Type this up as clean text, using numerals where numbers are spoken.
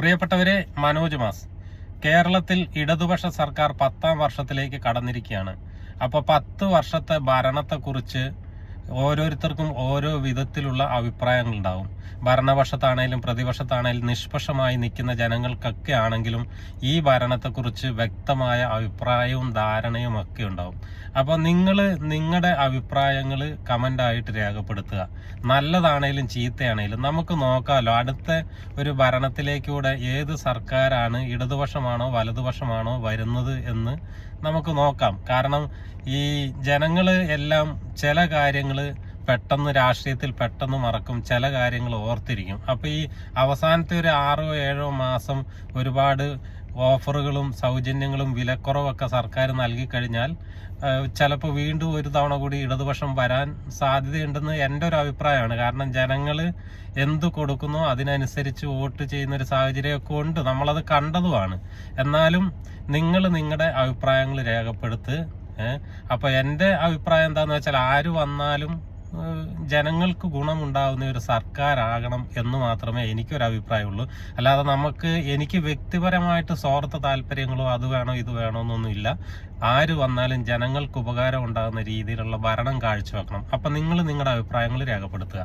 പ്രിയപ്പെട്ടവരെ, മനോജ് മാസ്. കേരളത്തിൽ ഇടതുപക്ഷ സർക്കാർ 10ാം വർഷത്തിലേക്ക് കടന്നിരിക്കുകയാണ്. അപ്പോൾ 10 വർഷത്തെ ഭരണത്തെക്കുറിച്ച് ഓരോരുത്തർക്കും ഓരോ വിധത്തിലുള്ള അഭിപ്രായങ്ങളുണ്ടാവും. ഭരണപക്ഷത്താണേലും പ്രതിപക്ഷത്താണേലും നിഷ്പക്ഷമായി നിൽക്കുന്ന ജനങ്ങൾക്കൊക്കെ ആണെങ്കിലും ഈ ഭരണത്തെക്കുറിച്ച് വ്യക്തമായ അഭിപ്രായവും ധാരണയും ഒക്കെ ഉണ്ടാവും. അപ്പോൾ നിങ്ങൾ നിങ്ങളുടെ അഭിപ്രായങ്ങൾ കമൻ്റായിട്ട് രേഖപ്പെടുത്തുക. നല്ലതാണേലും ചീത്തയാണേലും നമുക്ക് നോക്കാമല്ലോ, അടുത്ത ഒരു ഭരണത്തിലേക്കൂടെ ഏത് സർക്കാരാണ്, ഇടതുപക്ഷമാണോ വലതുപക്ഷമാണോ വരുന്നത് എന്ന് നമുക്ക് നോക്കാം. കാരണം ഈ ജനങ്ങൾ എല്ലാം ചില കാര്യങ്ങൾ പെട്ടെന്ന് രാഷ്ട്രീയത്തിൽ പെട്ടെന്ന് മറക്കും, ചില കാര്യങ്ങൾ ഓർത്തിരിക്കും. അപ്പോൾ ഈ അവസാനത്തെ ഒരു 6-7 മാസം ഒരുപാട് ഓഫറുകളും സൗജന്യങ്ങളും വിലക്കുറവൊക്കെ സർക്കാർ നൽകിക്കഴിഞ്ഞാൽ ചിലപ്പോൾ വീണ്ടും ഒരു തവണ കൂടി ഇടതുപക്ഷം വരാൻ സാധ്യതയുണ്ടെന്ന് എൻ്റെ ഒരു അഭിപ്രായമാണ്. കാരണം ജനങ്ങൾ എന്തു കൊടുക്കുന്നോ അതിനനുസരിച്ച് വോട്ട് ചെയ്യുന്ന ഒരു സാഹചര്യമൊക്കെ ഉണ്ട്, നമ്മളത് കണ്ടതുമാണ്. എന്നാലും നിങ്ങൾ നിങ്ങളുടെ അഭിപ്രായങ്ങൾ രേഖപ്പെടുത്ത്. അപ്പോൾ എൻ്റെ അഭിപ്രായം എന്താണെന്ന് വെച്ചാൽ, ആര് വന്നാലും ജനങ്ങൾക്ക് ഗുണമുണ്ടാകുന്ന ഒരു സർക്കാരാകണം എന്ന് മാത്രമേ എനിക്കൊരു അഭിപ്രായമുള്ളൂ. അല്ലാതെ എനിക്ക് വ്യക്തിപരമായിട്ട് സ്വാർത്ഥ താല്പര്യങ്ങളോ അത് വേണോ ഇത് വേണോ എന്നൊന്നുമില്ല. ആര് വന്നാലും ജനങ്ങൾക്ക് ഉപകാരം ഉണ്ടാകുന്ന രീതിയിലുള്ള ഭരണം കാഴ്ചവെക്കണം. അപ്പം നിങ്ങൾ നിങ്ങളുടെ അഭിപ്രായങ്ങൾ രേഖപ്പെടുത്തുക.